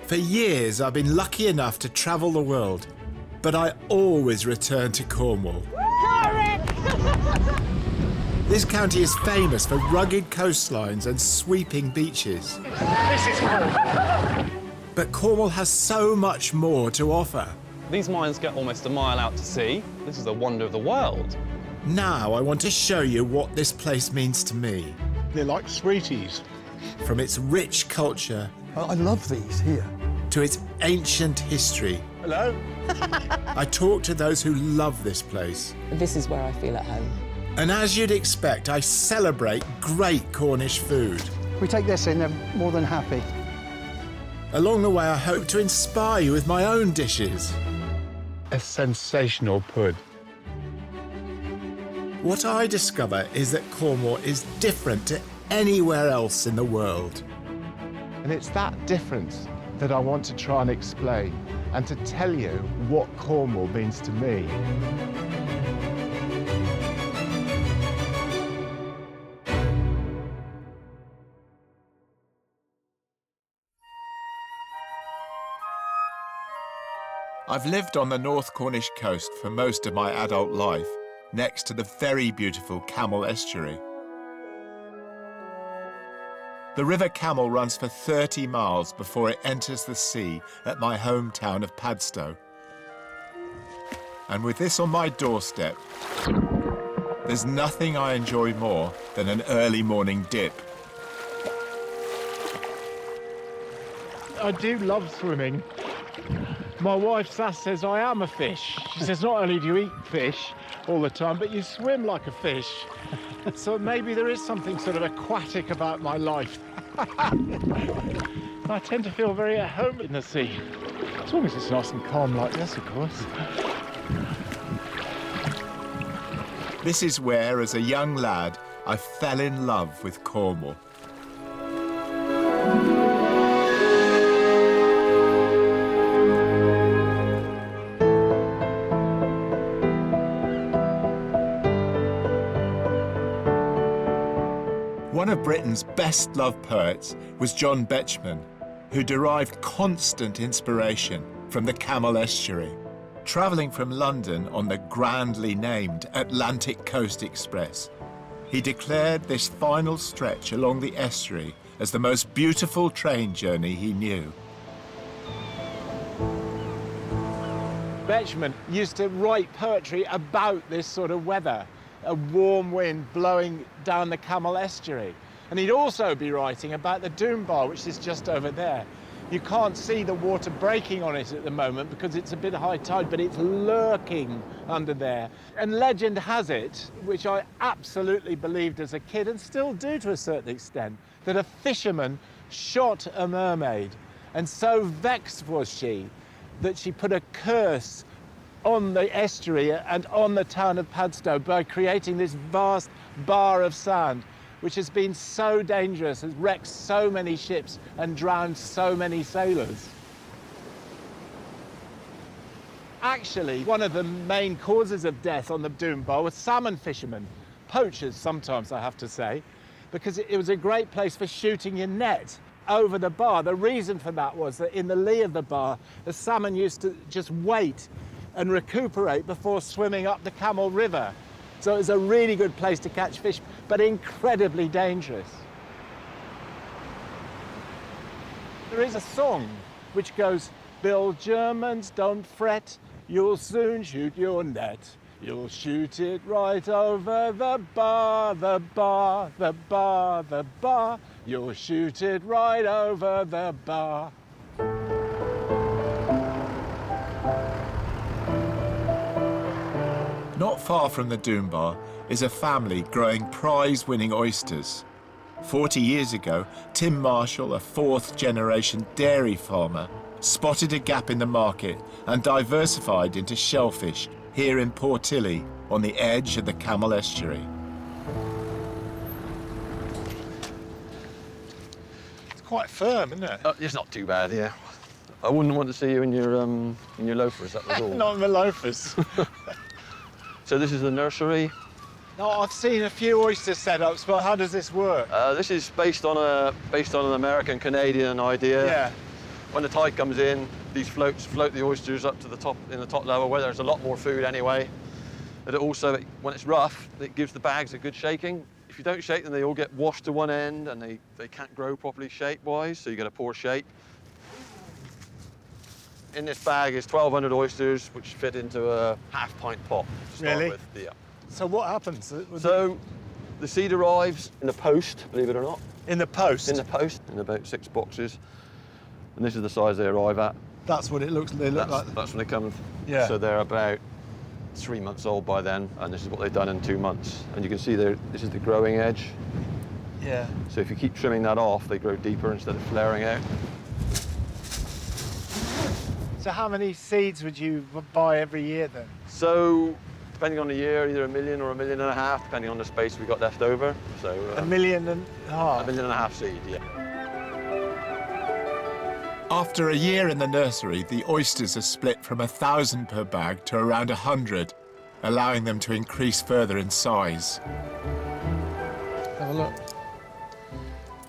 For years, I've been lucky enough to travel the world, but I always return to Cornwall. This county is famous for rugged coastlines and sweeping beaches. This is cool. But Cornwall has so much more to offer. These mines get almost a mile out to sea. This is a wonder of the world. Now I want to show you what this place means to me. They're like sweeties. From its rich culture I love these here. to its ancient history. Hello? I talk to those who love this place. This is where I feel at home. And as you'd expect, I celebrate great Cornish food. We take this in, they're more than happy. Along the way, I hope to inspire you with my own dishes. A sensational pud. What I discover is that Cornwall is different to anywhere else in the world. And it's that difference that I want to try and explain and to tell you what Cornwall means to me. I've lived on the North Cornish coast for most of my adult life, next to the very beautiful Camel estuary. The River Camel runs for 30 miles before it enters the sea at my hometown of Padstow. And with this on my doorstep, there's nothing I enjoy more than an early morning dip. I do love swimming. My wife Sass says I am a fish. She says not only do you eat fish all the time, but you swim like a fish. So maybe there is something sort of aquatic about my life. I tend to feel very at home in the sea. As long as it's nice and calm like this, of course. This is where, as a young lad, I fell in love with Cornwall. One of Britain's best-loved poets was John Betjeman, who derived constant inspiration from the Camel estuary. Travelling from London on the grandly named Atlantic Coast Express, he declared this final stretch along the estuary as the most beautiful train journey he knew. Betjeman used to write poetry about this sort of weather, a warm wind blowing down the Camel estuary. And he'd also be writing about the Doom Bar, which is just over there. You can't see the water breaking on it at the moment because it's a bit high tide, but it's lurking under there. And legend has it, which I absolutely believed as a kid and still do to a certain extent, that a fisherman shot a mermaid. And so vexed was she that she put a curse on the estuary and on the town of Padstow by creating this vast bar of sand, which has been so dangerous, has wrecked so many ships and drowned so many sailors. Actually, one of the main causes of death on the Doom Bar was salmon fishermen, poachers sometimes, I have to say, because it was a great place for shooting your net over the bar. The reason for that was that in the lee of the bar, the salmon used to just wait and recuperate before swimming up the Camel River. So it was a really good place to catch fish, but incredibly dangerous. There is a song which goes, "Bill Germans, don't fret, you'll soon shoot your net. You'll shoot it right over the bar, the bar, the bar, the bar. You'll shoot it right over the bar." Not far from the Doom Bar is a family growing prize-winning oysters. 40 years ago, Tim Marshall, a fourth-generation dairy farmer, spotted a gap in the market and diversified into shellfish here in Portilly on the edge of the Camel estuary. It's quite firm, isn't it? It's not too bad, yeah. I wouldn't want to see you in your loafers, that was all. Not in my loafers. So this is the nursery. No, I've seen a few oyster setups, but how does this work? This is based on an American-Canadian idea. Yeah. When the tide comes in, these floats float the oysters up to the top, in the top level where there's a lot more food anyway. And it also, when it's rough, it gives the bags a good shaking. If you don't shake them, they all get washed to one end and they can't grow properly shape-wise, so you get a poor shape. In this bag is 1,200 oysters, which fit into a half-pint pot to start Really? with. Yeah. So what happens? So the seed arrives in a post, believe it or not. In the post? In the post, in about 6 boxes. And this is the size they arrive at. That's what it looks. They look like. That's when they come. Yeah. So they're about 3 months old by then, and this is what they've done in 2 months. And you can see there, this is the growing edge. Yeah. So if you keep trimming that off, they grow deeper instead of flaring out. So how many seeds would you buy every year then? So, depending on the year, either 1 million or 1.5 million, depending on the space we got left over. So 1.5 million. 1.5 million seed, yeah. After a year in the nursery, the oysters are split from 1,000 per bag to around 100, allowing them to increase further in size. Have a look.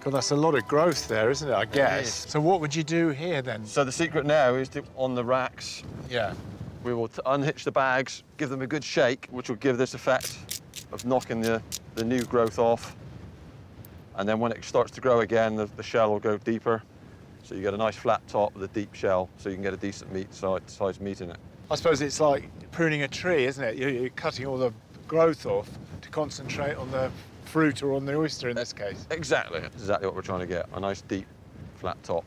God, that's a lot of growth there, isn't it, I guess? So what would you do here then? So the secret now is to, on the racks, Yeah. we will unhitch the bags, give them a good shake, which will give this effect of knocking the new growth off. And then when it starts to grow again, the shell will go deeper. So you get a nice flat top with a deep shell, so you can get a decent size meat in it. I suppose it's like pruning a tree, isn't it? You're cutting all the growth off to concentrate on the fruit or on the oyster in this case. Exactly. That's exactly what we're trying to get, a nice deep flat top.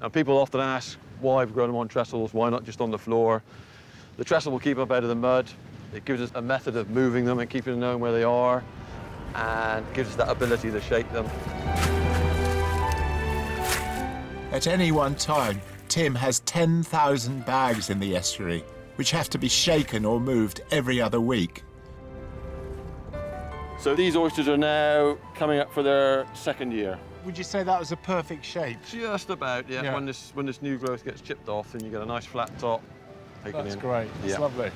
Now people often ask why we've grown them on trestles, why not just on the floor? The trestle will keep up out of the mud. It gives us a method of moving them and keeping them knowing where they are, and gives us that ability to shake them. At any one time, Tim has 10,000 bags in the estuary, which have to be shaken or moved every other week. So these oysters are now coming up for their 2nd year. Would you say that was a perfect shape? Just about, yeah. Yeah. When this new growth gets chipped off, then you get a nice flat top. taken That's in. great. That's Yeah. lovely.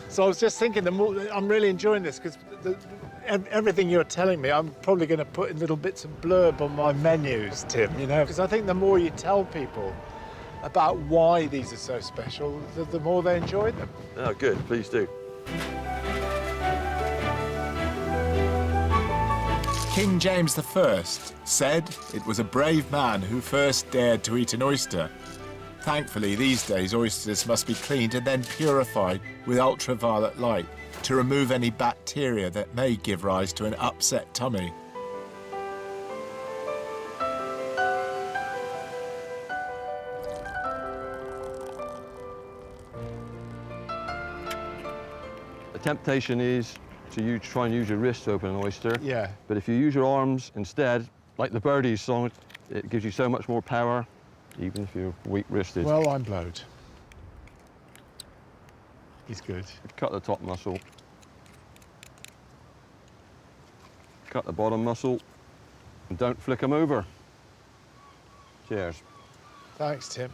So I was just thinking, I'm really enjoying this because everything you're telling me, I'm probably going to put in little bits of blurb on my menus, Tim, you know, because I think the more you tell people about why these are so special, the more they enjoy them. Oh, good. Please do. King James I said it was a brave man who first dared to eat an oyster. Thankfully, these days, oysters must be cleaned and then purified with ultraviolet light to remove any bacteria that may give rise to an upset tummy. The temptation is to try and use your wrist to open an oyster. Yeah. But if you use your arms instead, like the Birdies song, it gives you so much more power, even if you're weak-wristed. Well, I'm blowed. He's good. Cut the top muscle. Cut the bottom muscle. And don't flick them over. Cheers. Thanks, Tim.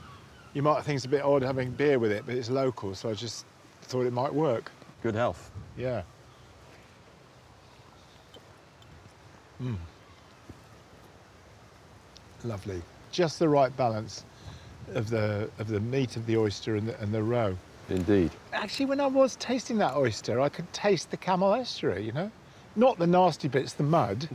You might think it's a bit odd having beer with it, but it's local, so I just thought it might work. Good health. Yeah. Lovely. Just the right balance of the meat of the oyster and the roe. Indeed. Actually, when I was tasting that oyster, I could taste the Camel estuary, you know? Not the nasty bits, the mud,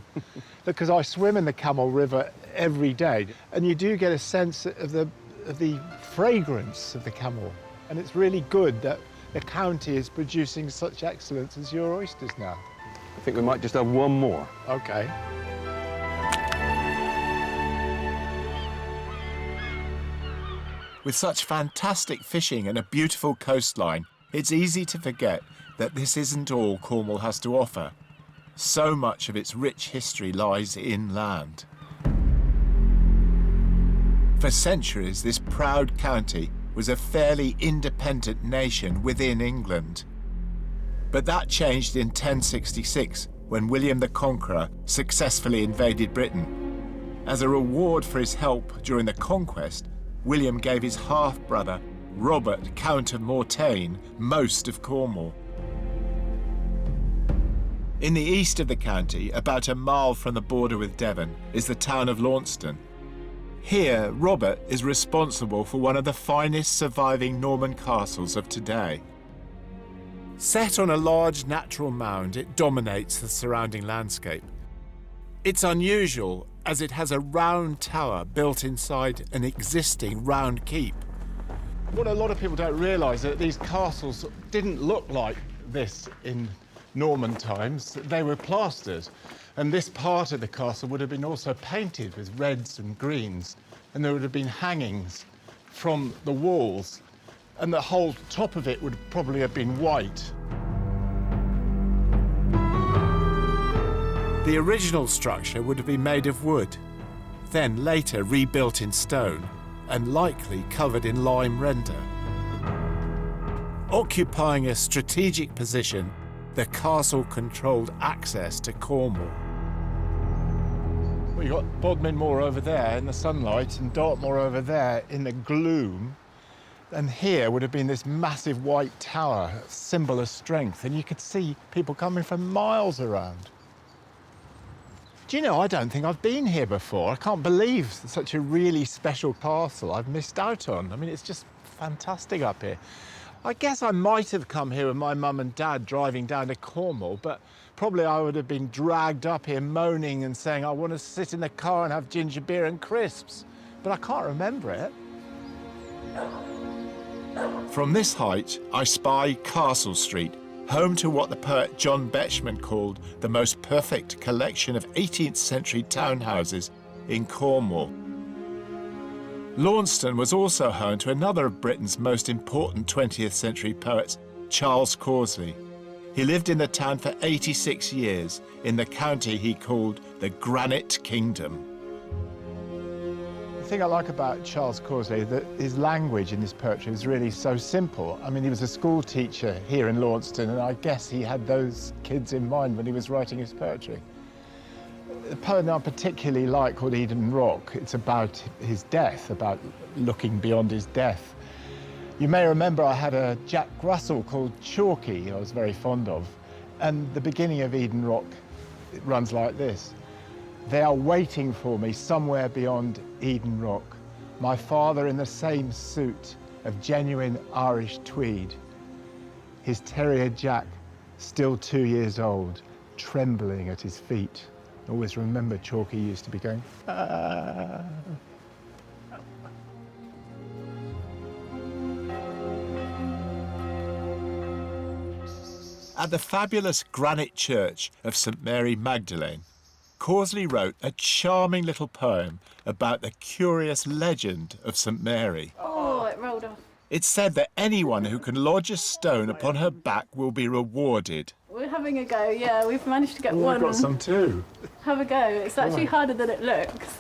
because I swim in the Camel River every day, and you do get a sense of the fragrance of the camel. And it's really good that the county is producing such excellence as your oysters now. I think we might just have one more. Okay. With such fantastic fishing and a beautiful coastline, it's easy to forget that this isn't all Cornwall has to offer. So much of its rich history lies inland. For centuries, this proud county was a fairly independent nation within England. But that changed in 1066 when William the Conqueror successfully invaded Britain. As a reward for his help during the conquest, William gave his half-brother, Robert, Count of Mortain, most of Cornwall. In the east of the county, about a mile from the border with Devon, is the town of Launceston. Here, Robert is responsible for one of the finest surviving Norman castles of today. Set on a large natural mound, it dominates the surrounding landscape. It's unusual as it has a round tower built inside an existing round keep. What a lot of people don't realise is that these castles didn't look like this in Norman times. They were plastered, and this part of the castle would have been also painted with reds and greens, and there would have been hangings from the walls, and the whole top of it would probably have been white. The original structure would have been made of wood, then later rebuilt in stone and likely covered in lime render. Occupying a strategic position, the castle controlled access to Cornwall. Well, you've got Bodmin Moor over there in the sunlight and Dartmoor over there in the gloom. And here would have been this massive white tower, a symbol of strength, and you could see people coming from miles around. Do you know, I don't think I've been here before. I can't believe such a really special castle I've missed out on. I mean, it's just fantastic up here. I guess I might have come here with my mum and dad driving down to Cornwall, but probably I would have been dragged up here moaning and saying, I want to sit in the car and have ginger beer and crisps. But I can't remember it. From this height, I spy Castle Street, home to what the poet John Betjeman called the most perfect collection of 18th century townhouses in Cornwall. Launceston was also home to another of Britain's most important 20th century poets, Charles Causley. He lived in the town for 86 years in the county he called the Granite Kingdom. The thing I like about Charles Causley is that his language in this poetry is really so simple. I mean, he was a school teacher here in Launceston, and I guess he had those kids in mind when he was writing his poetry. The poem I particularly like, called Eden Rock, it's about his death, about looking beyond his death. You may remember I had a Jack Russell called Chalky I was very fond of, and the beginning of Eden Rock, it runs like this. They are waiting for me somewhere beyond Eden Rock. My father in the same suit of genuine Irish tweed. His terrier Jack, still 2 years old, trembling at his feet. Always remember Chalky used to be going, ah. At the fabulous granite church of St Mary Magdalene, Causley wrote a charming little poem about the curious legend of St Mary. Oh, it rolled off. It's said that anyone who can lodge a stone upon her back will be rewarded. We're having a go, yeah. We've managed to get one. I've got some too. Have a go. It's actually harder than it looks.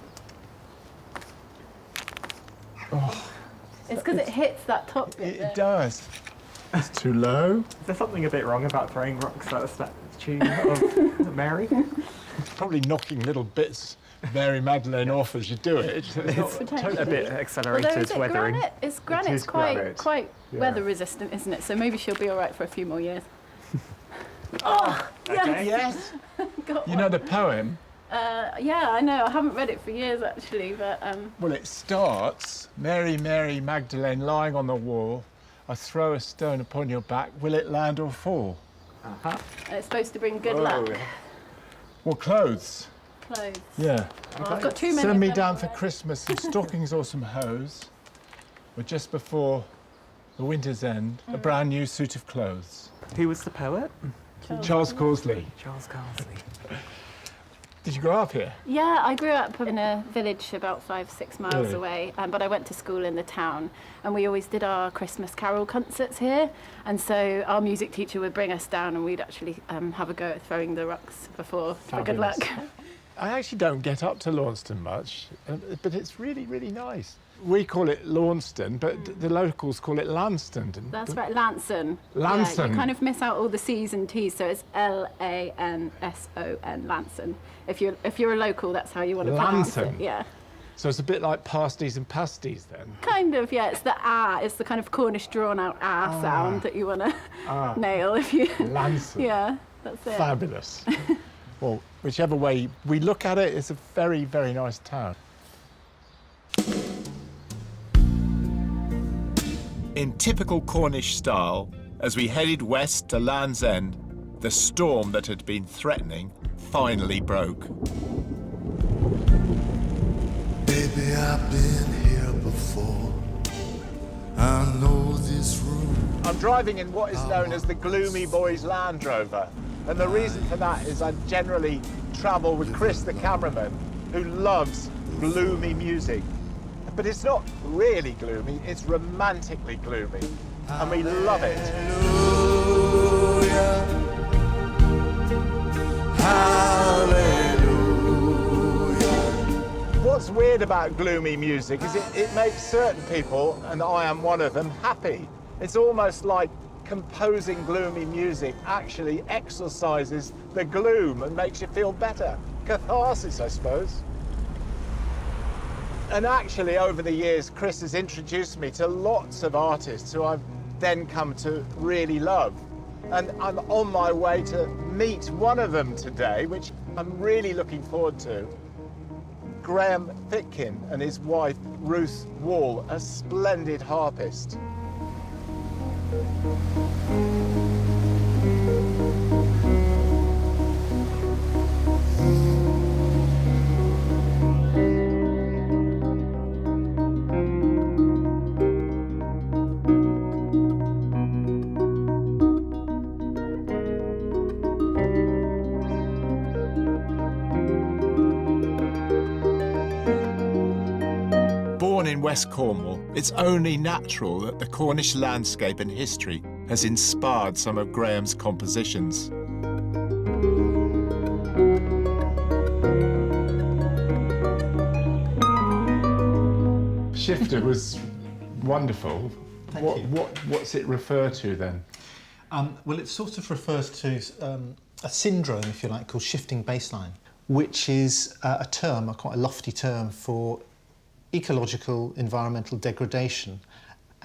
Oh, It's because it hits that top bit there. it does. It's too low. Is there something a bit wrong about throwing rocks at a statue of Mary? Probably knocking little bits of Mary Magdalene off as you do it. It's Potentially. a bit Although accelerated is it weathering. granite? It's granite's is quite granite. Yeah. weather resistant, isn't it? So maybe she'll be all right for a few more years. Oh, yes. Yes. Got You know one. the poem? Yeah, I know. I haven't read it for years actually, but Well, it starts, Mary, Mary Magdalene lying on the wall. I throw a stone upon your back. Will it land or fall? it's supposed to bring good luck. Well, clothes. Clothes. Yeah. Oh, I've got too many. Send of me them. down for Christmas some stockings or some hose. Or just before the winter's end, a brand new suit of clothes. Who was the poet? Charles Causley. Charles Causley. Did you grow up here? Yeah, I grew up in a village about 5-6 miles Really? away, but I went to school in the town, and we always did our Christmas carol concerts here. And so our music teacher would bring us down, and we'd actually have a go at throwing the rocks before for good luck. Fabulous. I actually don't get up to Launceston much, but it's really, really nice. We call it Launceston, but the locals call it Lanston. That's right, Lanson. Lanson. Yeah, you kind of miss out all the C's and T's, so it's Lanson, Lanson. If you're a local, that's how you want to pronounce it. Lanson. Yeah. So it's a bit like pasties and pasties then. Kind of, yeah. It's the ah. It's the kind of Cornish drawn-out ah sound that you want to nail if you. Lanson. Yeah, that's it. Fabulous. Well, whichever way we look at it, it's a very, very nice town. In typical Cornish style, as we headed west to Land's End, the storm that had been threatening finally broke. Baby, I've been here before. I know this room. I'm driving in what is known as the Gloomy Boys Land Rover. And the reason for that is I generally travel with Chris, the cameraman, who loves gloomy music. But it's not really gloomy, it's romantically gloomy. And we love it. What's weird about gloomy music is it makes certain people, and I am one of them, happy. It's almost like composing gloomy music actually exorcises the gloom and makes you feel better. Catharsis, I suppose. And actually, over the years, Chris has introduced me to lots of artists who I've then come to really love. And I'm on my way to meet one of them today, which I'm really looking forward to. Graham Fitkin and his wife, Ruth Wall, a splendid harpist. Born in West Cornwall, it's only natural that the Cornish landscape and history has inspired some of Graham's compositions. Shifter was wonderful. What's it refer to then? Well, it sort of refers to a syndrome, if you like, called shifting baseline, which is a term, quite a lofty term, for ecological, environmental degradation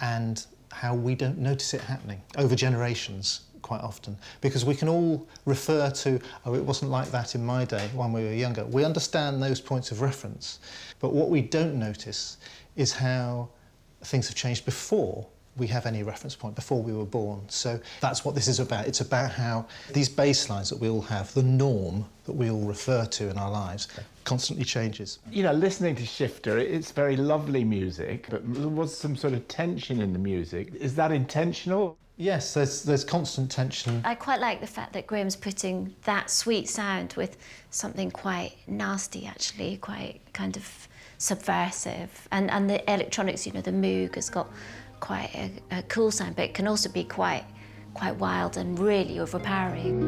and how we don't notice it happening over generations quite often. Because we can all refer to, oh, it wasn't like that in my day when we were younger. We understand those points of reference, but what we don't notice is how things have changed before we have any reference point, before we were born. So that's what this is about. It's about how these baselines that we all have, the norm that we all refer to in our lives, constantly changes. You know, listening to Shifter, it's very lovely music, but there was some sort of tension in the music. Is that intentional? Yes, there's constant tension. I quite like the fact that Graham's putting that sweet sound with something quite nasty, actually, quite kind of subversive. And the electronics, you know, the Moog has got quite a cool sound, but it can also be quite wild and really overpowering.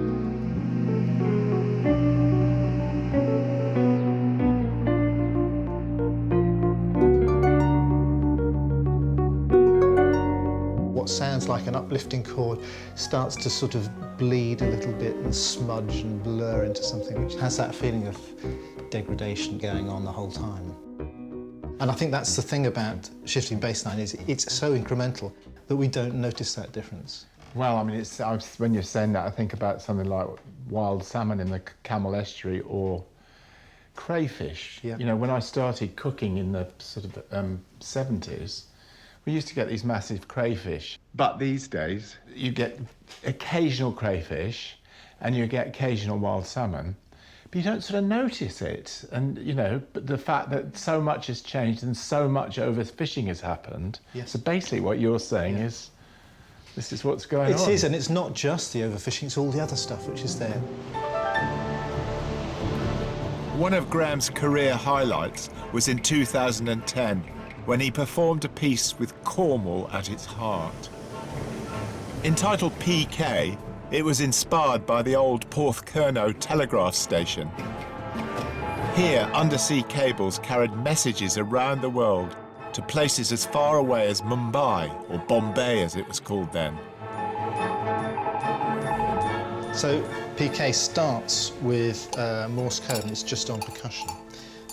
What sounds like an uplifting chord starts to sort of bleed a little bit and smudge and blur into something which has that feeling of degradation going on the whole time. And I think that's the thing about shifting bassline, is it's so incremental that we don't notice that difference. Well, I mean, when you're saying that, I think about something like wild salmon in the Camel Estuary or crayfish. Yeah. You know, when I started cooking in the sort of 70s, we used to get these massive crayfish. But these days, you get occasional crayfish and you get occasional wild salmon, but you don't sort of notice it. And, you know, but the fact that so much has changed and so much overfishing has happened. Yes. So basically what you're saying is, this is what's going on. It is, and it's not just the overfishing, it's all the other stuff which is there. One of Graham's career highlights was in 2010, when he performed a piece with Cornwall at its heart. Entitled PK, it was inspired by the old Porthcurno telegraph station. Here, undersea cables carried messages around the world to places as far away as Mumbai, or Bombay as it was called then. So PK starts with Morse code, and it's just on percussion.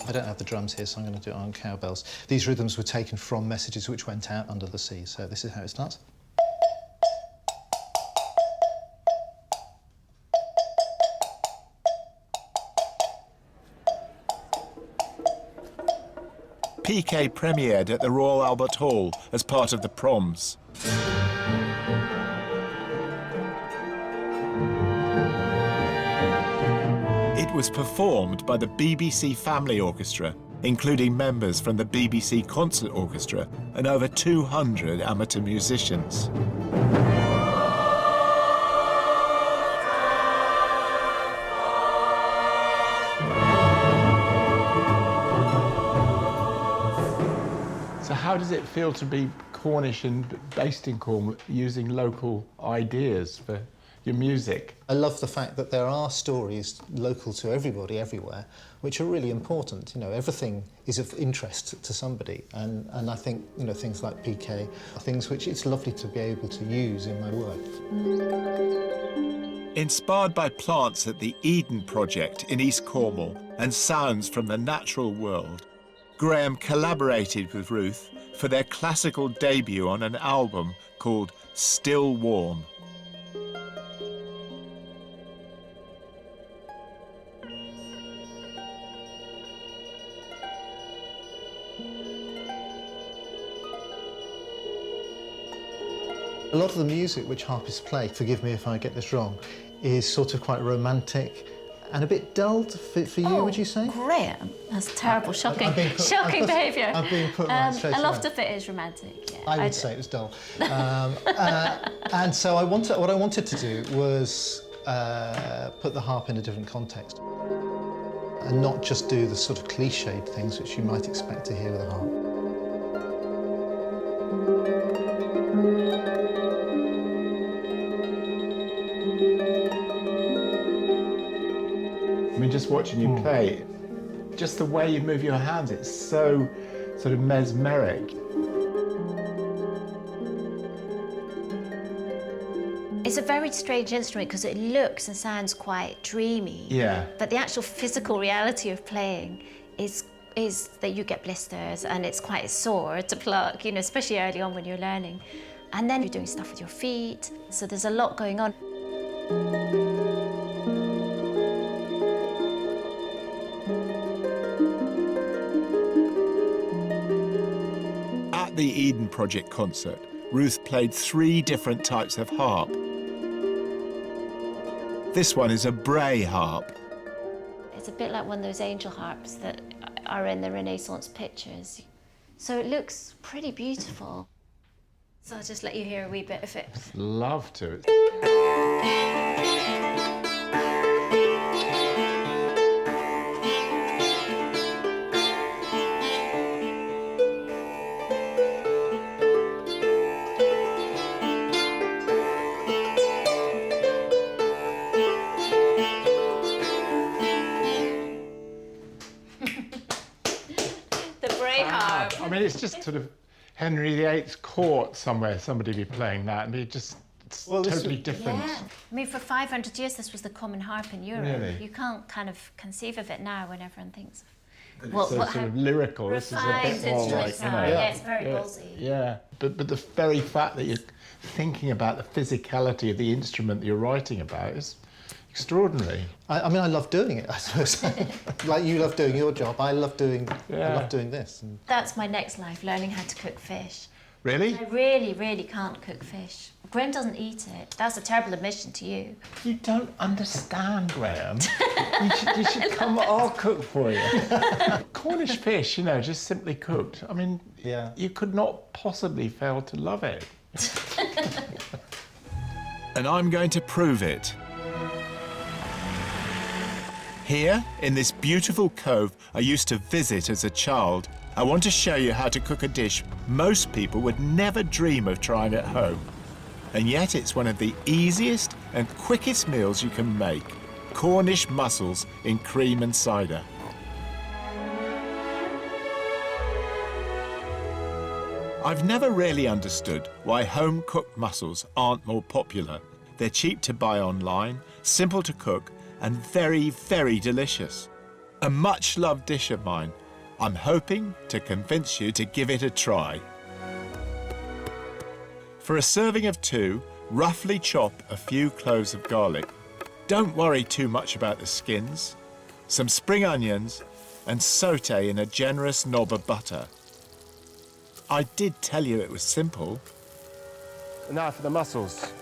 I don't have the drums here, so I'm going to do it on cowbells. These rhythms were taken from messages which went out under the sea, so this is how it starts. piqué premiered at the Royal Albert Hall as part of the Proms. It was performed by the BBC Family Orchestra, including members from the BBC Concert Orchestra and over 200 amateur musicians. So how does it feel to be Cornish and based in Cornwall, using local ideas for your music? I love the fact that there are stories local to everybody everywhere, which are really important. You know, everything is of interest to somebody, and I think, you know, things like PK are things which it's lovely to be able to use in my work. Inspired by plants at the Eden Project in East Cornwall and sounds from the natural world, Graham collaborated with Ruth for their classical debut on an album called Still Warm. A lot of the music which harpists play, forgive me if I get this wrong, is sort of quite romantic and a bit dull for you, would you say? Graham, that's terrible, shocking behaviour. I'm being put right straight a away. lot of it is romantic, yeah. I would say it was dull. And so what I wanted to do was put the harp in a different context and not just do the sort of cliched things which you might expect to hear with a harp. I mean, just watching you play, just the way you move your hands, it's so sort of mesmeric. It's a very strange instrument because it looks and sounds quite dreamy. Yeah. But the actual physical reality of playing is that you get blisters and it's quite sore to pluck, you know, especially early on when you're learning. And then you're doing stuff with your feet, so there's a lot going on. At the Eden Project concert, Ruth played 3 different types of harp. This one is a Bray harp. It's a bit like one of those angel harps that are in the Renaissance pictures. So it looks pretty beautiful. So I'll just let you hear a wee bit of it. Love to. I mean, it's just sort of Henry VIII's court somewhere, somebody be playing that, and it's totally different. Yeah. I mean, for 500 years, this was the common harp in Europe. Really? You can't kind of conceive of it now when everyone thinks of Well, sort of lyrical. This is a bit more like, you know. Yeah, it's very ballsy. Yeah, but the very fact that you're thinking about the physicality of the instrument that you're writing about is extraordinary. I mean, I love doing it, I suppose. Like you love doing your job, I love doing this. And That's my next life, learning how to cook fish. Really? I really, really can't cook fish. Graham doesn't eat it. That's a terrible admission to you. You don't understand, Graham. you should come, I'll cook for you. Cornish fish, you know, just simply cooked. I mean, you could not possibly fail to love it. And I'm going to prove it. Here, in this beautiful cove I used to visit as a child, I want to show you how to cook a dish most people would never dream of trying at home. And yet it's one of the easiest and quickest meals you can make. Cornish mussels in cream and cider. I've never really understood why home-cooked mussels aren't more popular. They're cheap to buy online, simple to cook, and very, very delicious. A much-loved dish of mine. I'm hoping to convince you to give it a try. For a serving of 2, roughly chop a few cloves of garlic. Don't worry too much about the skins. Some spring onions, and sauté in a generous knob of butter. I did tell you it was simple. Now for the mussels.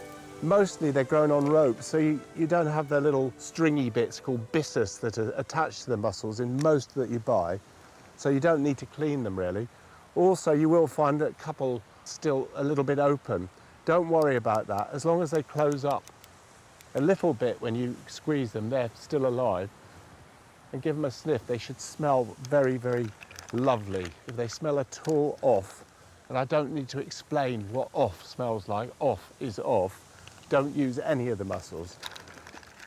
Mostly they're grown on ropes, so you don't have the little stringy bits called byssus that are attached to the mussels in most that you buy, so you don't need to clean them really. Also, you will find a couple still a little bit open. Don't worry about that, as long as they close up a little bit when you squeeze them, they're still alive. And give them a sniff, they should smell very, very lovely. If they smell at all off, and I don't need to explain what off smells like, off is off, don't use any of the mussels.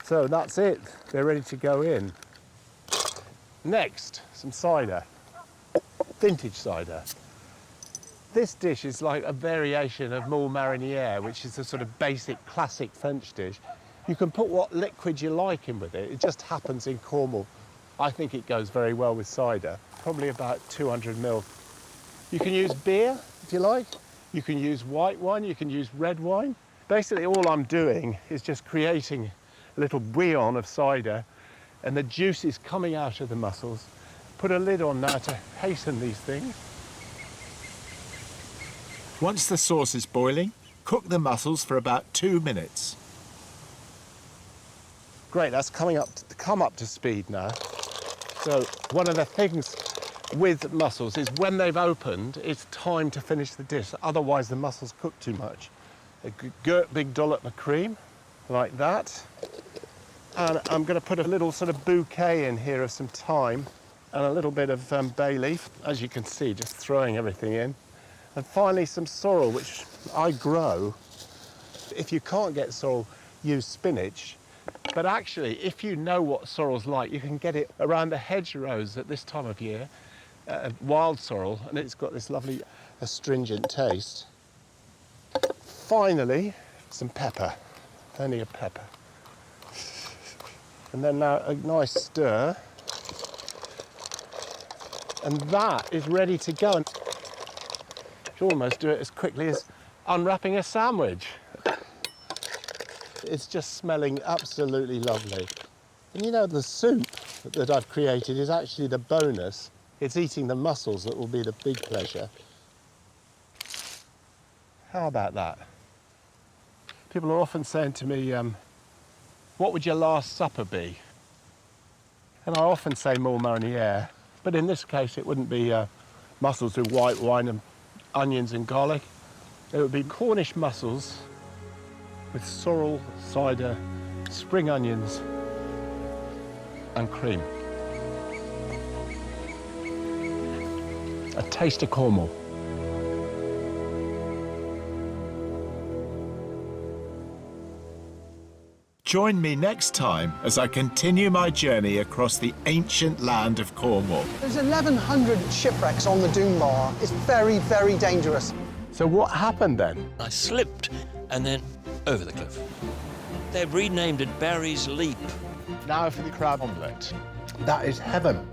So that's it, they're ready to go in. Next, some cider, vintage cider. This dish is like a variation of moule marinière, which is a sort of basic classic French dish. You can put what liquid you like in with it, it just happens in Cornwall. I think it goes very well with cider, probably about 200 ml. You can use beer, if you like. You can use white wine, you can use red wine. Basically, all I'm doing is just creating a little bouillon of cider, and the juice is coming out of the mussels. Put a lid on now to hasten these things. Once the sauce is boiling, cook the mussels for about 2 minutes. Great, that's come up to speed now. So one of the things with mussels is when they've opened, it's time to finish the dish. Otherwise, the mussels cook too much. A big dollop of cream, like that. And I'm going to put a little sort of bouquet in here of some thyme and a little bit of bay leaf, as you can see, just throwing everything in. And finally, some sorrel, which I grow. If you can't get sorrel, use spinach. But actually, if you know what sorrel's like, you can get it around the hedgerows at this time of year, wild sorrel, and it's got this lovely astringent taste. Finally, some pepper, plenty of pepper. And then now a nice stir. And that is ready to go. And you can almost do it as quickly as unwrapping a sandwich. It's just smelling absolutely lovely. And you know, the soup that I've created is actually the bonus. It's eating the mussels that will be the big pleasure. How about that? People are often saying to me, what would your last supper be? And I often say moule marinière, but in this case it wouldn't be mussels with white wine and onions and garlic. It would be Cornish mussels with sorrel, cider, spring onions and cream. A taste of Cornwall. Join me next time as I continue my journey across the ancient land of Cornwall. There's 1,100 shipwrecks on the Dunbar. It's very, very dangerous. So what happened then? I slipped and then over the cliff. They've renamed it Barry's Leap. Now for the crab omelette. That is heaven.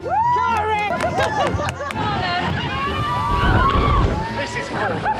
This is cool.